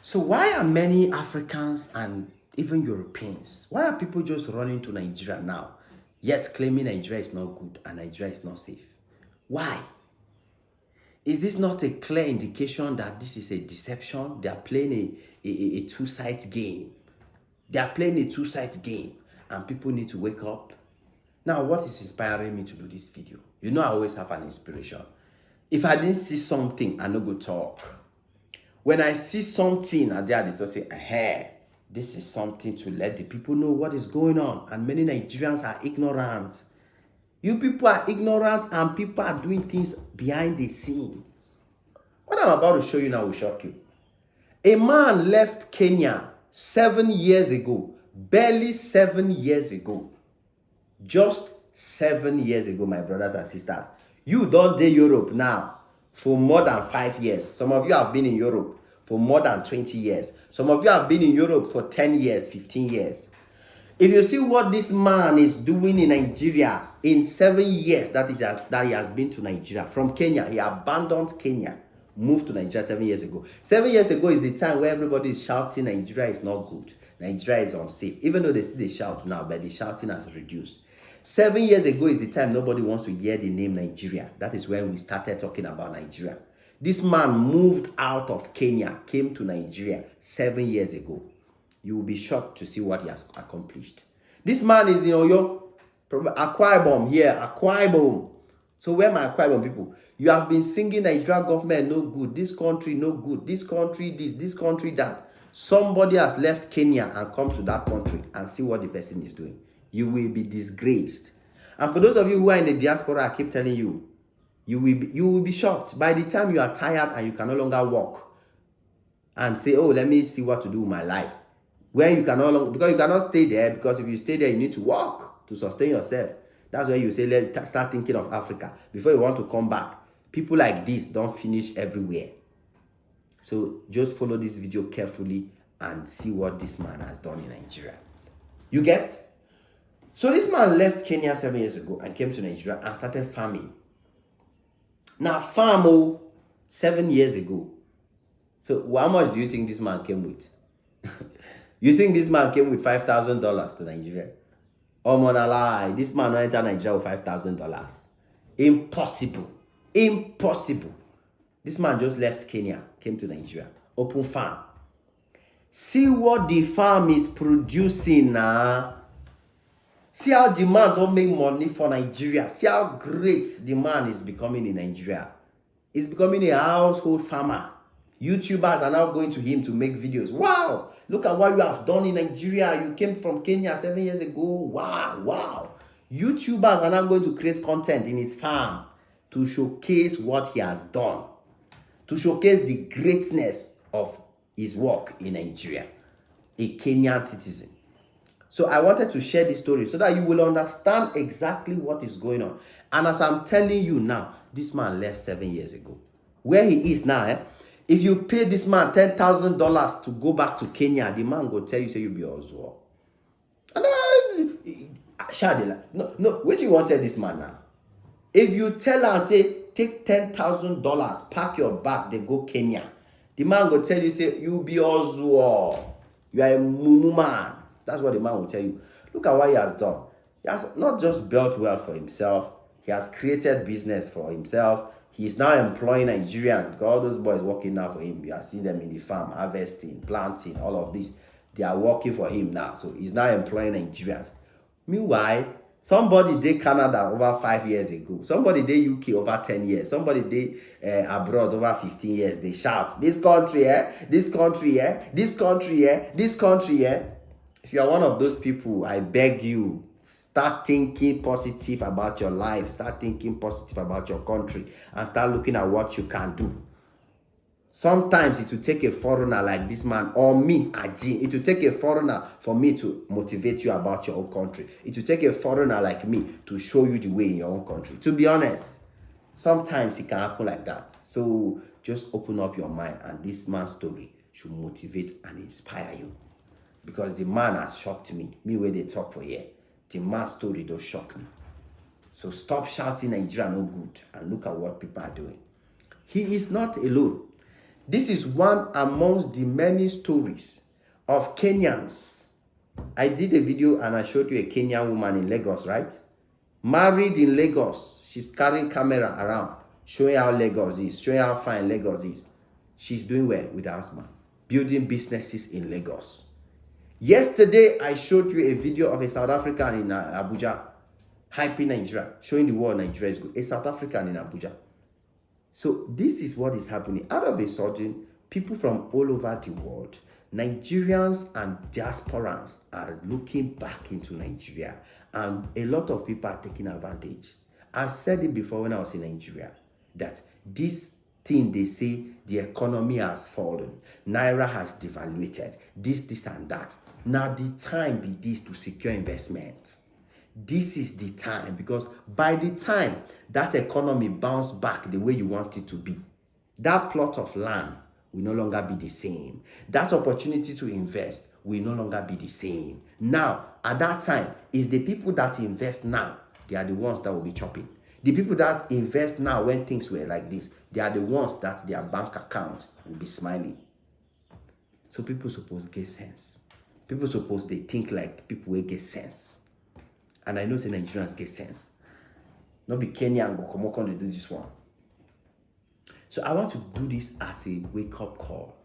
So why are many Africans and even Europeans, why are people just running to Nigeria now, yet claiming Nigeria is not good and Nigeria is not safe? Why? Is this not a clear indication that this is a deception? They are playing a two-sided game. They are playing a two-sided game and people need to wake up. Now, what is inspiring me to do this video? You know I always have an inspiration. If I didn't see something, I no go talk. When I see something, I just say, hey, this is something to let the people know what is going on. And many Nigerians are ignorant. You people are ignorant and people are doing things behind the scene. What I'm about to show you now will shock you. A man left Kenya 7 years ago, barely 7 years ago. Just 7 years ago, my brothers and sisters. You don't do Europe now for more than 5 years. Some of you have been in Europe for more than 20 years. Some of you have been in Europe for 10 years, 15 years. If you see what this man is doing in Nigeria in 7 years that he has been to Nigeria, from Kenya, he abandoned Kenya, moved to Nigeria 7 years ago. 7 years ago is the time where everybody is shouting Nigeria is not good. Nigeria is unsafe. Even though they shout now, but the shouting has reduced. 7 years ago is the time nobody wants to hear the name Nigeria. That is when we started talking about Nigeria. This man moved out of Kenya, came to Nigeria 7 years ago. You will be shocked to see what he has accomplished. This man is in Oyo, Akwa Ibom here, Akwa Ibom. So where my Akwa Ibom people? You have been singing Nigeria government no good, this country no good, this country this country that. Somebody has left Kenya and come to that country and see what the person is doing. You will be disgraced. And for those of you who are in the diaspora, I keep telling you, you will be shocked. By the time you are tired and you can no longer walk and say, oh, let me see what to do with my life. When you can no longer, because you cannot stay there, because if you stay there, you need to walk to sustain yourself. That's why you say, let's start thinking of Africa. Before you want to come back, people like this don't finish everywhere. So just follow this video carefully and see what this man has done in Nigeria. You get? So this man left Kenya 7 years ago and came to Nigeria and started farming. Now farm 7 years ago. So how much do you think this man came with? You think this man came with $5,000 to Nigeria? Oh man, a lie. This man went enter Nigeria with $5,000. Impossible. Impossible. This man just left Kenya, came to Nigeria. Open farm. See what the farm is producing now. See how the man don't make money for Nigeria. See how great the man is becoming in Nigeria. He's becoming a household farmer. YouTubers are now going to him to make videos. Wow! Look at what you have done in Nigeria. You came from Kenya 7 years ago. Wow, wow. YouTubers are now going to create content in his farm to showcase what he has done. To showcase the greatness of his work in Nigeria. A Kenyan citizen. So I wanted to share this story so that you will understand exactly what is going on. And as I'm telling you now, this man left 7 years ago. Where he is now, if you pay this man $10,000 to go back to Kenya, the man go tell you, say you be Oswald. And no, what you want to tell this man now? If you tell her, say, take $10,000, pack your bag, they go Kenya. The man go tell you, say, you be Oswald. You are a mumu man. That's what the man will tell you. Look at what he has done. He has not just built wealth for himself. He has created business for himself. He's now employing Nigerians because all those boys working now for him. You are seeing them in the farm, harvesting, planting, all of this. They are working for him now. So he's now employing Nigerians. Meanwhile, somebody did Canada over 5 years ago. Somebody did UK over 10 years. Somebody did abroad over 15 years. They shout, this country, this country, this country, this country, If you are one of those people, I beg you, start thinking positive about your life. Start thinking positive about your country. And start looking at what you can do. Sometimes it will take a foreigner like this man or me, Ajin. It will take a foreigner for me to motivate you about your own country. It will take a foreigner like me to show you the way in your own country. To be honest, sometimes it can happen like that. So just open up your mind and this man's story should motivate and inspire you. Because the man has shocked me. Me where they talk for here. The man's story does shock me. So stop shouting Nigeria no good and look at what people are doing. He is not alone. This is one amongst the many stories of Kenyans. I did a video and I showed you a Kenyan woman in Lagos, right? Married in Lagos. She's carrying camera around, showing how Lagos is, showing how fine Lagos is. She's doing well with her husband, building businesses in Lagos. Yesterday, I showed you a video of a South African in Abuja, hyping Nigeria, showing the world Nigeria is good. A South African in Abuja. So this is what is happening. Out of a sudden, people from all over the world, Nigerians and diasporans are looking back into Nigeria, and a lot of people are taking advantage. I said it before when I was in Nigeria, that this thing they say the economy has fallen, Naira has devaluated, this and that. Now the time be this to secure investment. This is the time, because by the time that economy bounce back the way you want it to be, that plot of land will no longer be the same. That opportunity to invest will no longer be the same. Now, at that time, it's the people that invest now, they are the ones that will be chopping. The people that invest now when things were like this, they are the ones that their bank account will be smiling. So people suppose get sense. People suppose they think like people will get sense. And I know say Nigerians get sense. Not be Kenyan go come on to do this one. So I want to do this as a wake-up call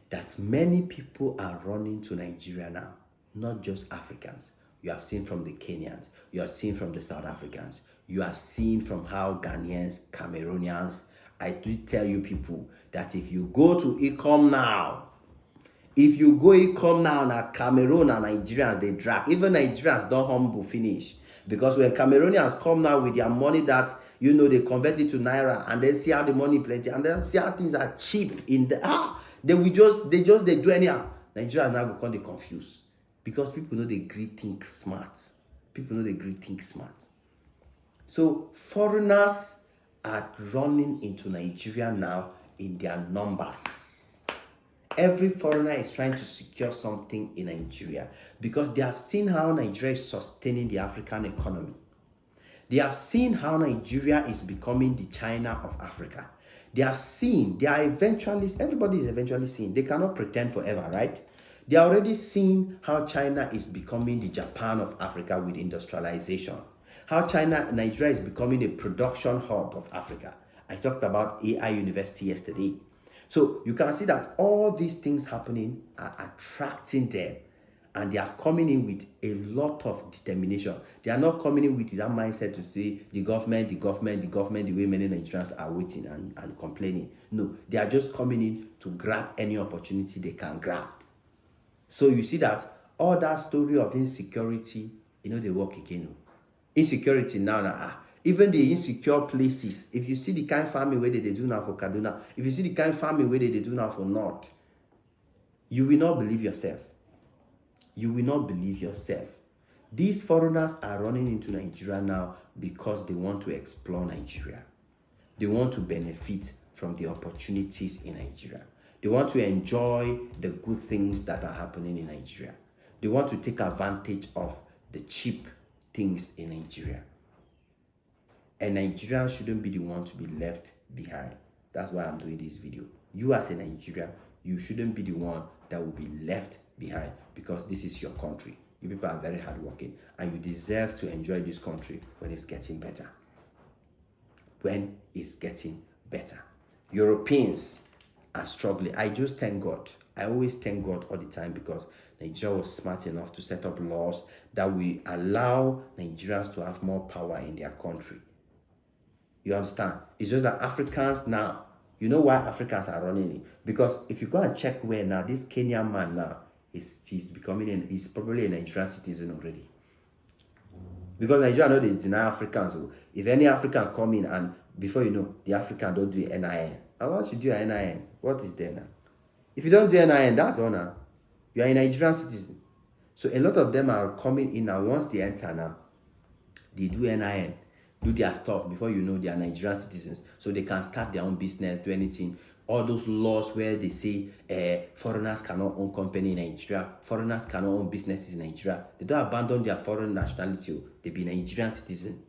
that many people are running to Nigeria now, not just Africans. You have seen from the Kenyans, you have seen from the South Africans, you have seen from how Ghanaians, Cameroonians. I do tell you people that if you go to Ecom now, if you go Ecom now Cameroon and Nigerians, they drag. Even Nigerians don't humble finish. Because when Cameroonians come now with their money that, you know, they convert it to Naira and then see how the money plenty and then see how things are cheap in the, they do anyhow. Nigerians now become they confused. Because people know they agree think smart. People know they agree think smart. So foreigners are running into Nigeria now in their numbers. Every foreigner is trying to secure something in Nigeria because they have seen how Nigeria is sustaining the African economy. They have seen how Nigeria is becoming the China of Africa. They are seeing, they are eventually, everybody is eventually seeing. They cannot pretend forever, right? They are already seeing how China is becoming the Japan of Africa with industrialization. How Nigeria is becoming a production hub of Africa. I talked about AI University yesterday. So you can see that all these things happening are attracting them, and they are coming in with a lot of determination. They are not coming in with that mindset to say the government, the way many Nigerians are waiting and complaining. No, they are just coming in to grab any opportunity they can grab. So you see that all that story of insecurity, they work again. Insecurity now, even the insecure places, if you see the kind of farming where they do now for Kaduna, if you see the kind of farming where they do now for North, you will not believe yourself. You will not believe yourself. These foreigners are running into Nigeria now because they want to explore Nigeria. They want to benefit from the opportunities in Nigeria. They want to enjoy the good things that are happening in Nigeria. They want to take advantage of the cheap things in Nigeria. And Nigerians shouldn't be the one to be left behind. That's why I'm doing this video. You as a Nigerian, you shouldn't be the one that will be left behind because this is your country. You people are very hardworking and you deserve to enjoy this country when it's getting better. When it's getting better. Europeans are struggling. I just thank God. I always thank God all the time because Nigeria was smart enough to set up laws that will allow Nigerians to have more power in their country. You understand? It's just that Africans now, you know why Africans are running it? Because if you go and check where now, this Kenyan man now, he's probably a Nigerian citizen already. Because Nigeria know they deny Africans. So if any African come in and before you know, the African don't do NIN. And once you do a NIN, what is there now? If you don't do NIN, that's all now. You are a Nigerian citizen. So a lot of them are coming in and once they enter now, they do NIN. Do their stuff before you know they are Nigerian citizens, so they can start their own business, do anything. All those laws where they say foreigners cannot own company in Nigeria, foreigners cannot own businesses in Nigeria. They don't abandon their foreign nationality. They be Nigerian citizen,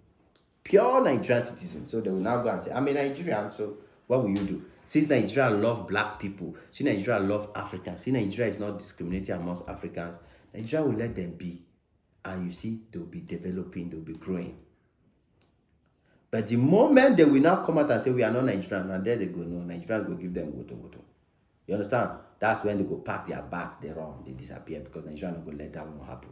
pure Nigerian citizen. So they will now go and say, I'm a Nigerian, so what will you do? Since Nigeria love black people, since Nigeria love Africans, since Nigeria is not discriminating amongst Africans, Nigeria will let them be. And you see, they'll be developing, they'll be growing. But the moment they will now come out and say, we are not Nigerian, and there they go, no, Nigerians will give them woto. You understand? That's when they go pack their bags, they run, they disappear, because Nigeria not going to let that one happen.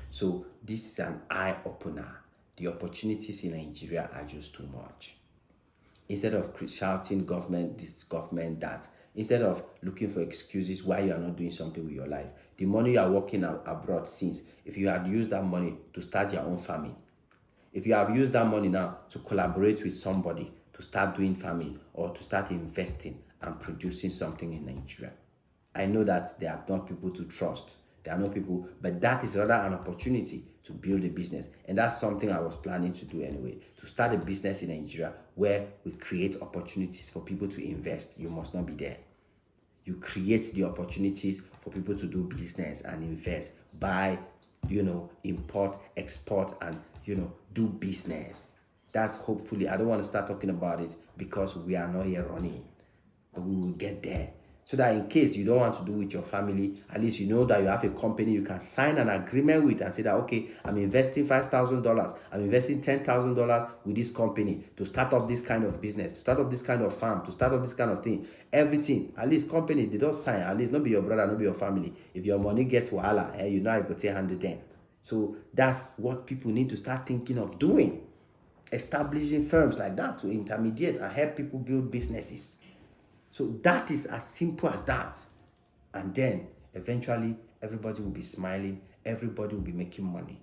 So this is an eye-opener. The opportunities in Nigeria are just too much. Instead of shouting government, this government, that, instead of looking for excuses why you are not doing something with your life, the money you are working abroad since, if you had used that money to start your own farming, if you have used that money now to collaborate with somebody to start doing farming or to start investing and producing something in Nigeria, I know that there are not people to trust. There are no people, but that is rather an opportunity to build a business. And that's something I was planning to do anyway, to start a business in Nigeria where we create opportunities for people to invest. You must not be there. You create the opportunities for people to do business and invest, buy, import, export, and, do business. That's hopefully, I don't want to start talking about it because we are not here running, but we will get there. So that in case you don't want to do with your family, at least you know that you have a company you can sign an agreement with and say that, okay, I'm investing $5,000, I'm investing $10,000 with this company to start up this kind of business, to start up this kind of farm, to start up this kind of thing. Everything, at least company, they don't sign, at least not be your brother, not be your family. If your money gets wahala, you know I go take 100 So that's what people need to start thinking of doing. Establishing firms like that to intermediate and help people build businesses. So that is as simple as that. And then eventually everybody will be smiling, everybody will be making money.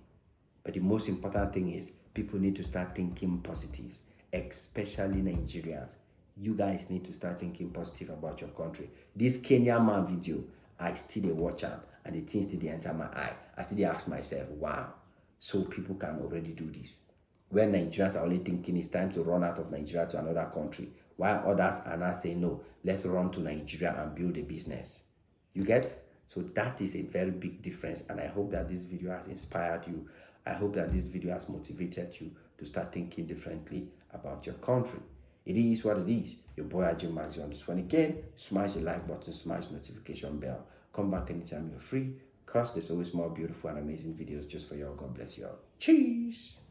But the most important thing is people need to start thinking positive, especially Nigerians. You guys need to start thinking positive about your country. This Kenyan man video, I still watch out and the things still enter my eye. I still ask myself, wow, so people can already do this. When Nigerians are only thinking it's time to run out of Nigeria to another country, while others are now saying, no, let's run to Nigeria and build a business. You get? So that is a very big difference. And I hope that this video has inspired you. I hope that this video has motivated you to start thinking differently about your country. It is what it is. Your boy Ajay Maxi on this one again. Smash the like button, smash the notification bell. Come back anytime you're free, because there's always more beautiful and amazing videos just for you all. God bless you all. Cheers.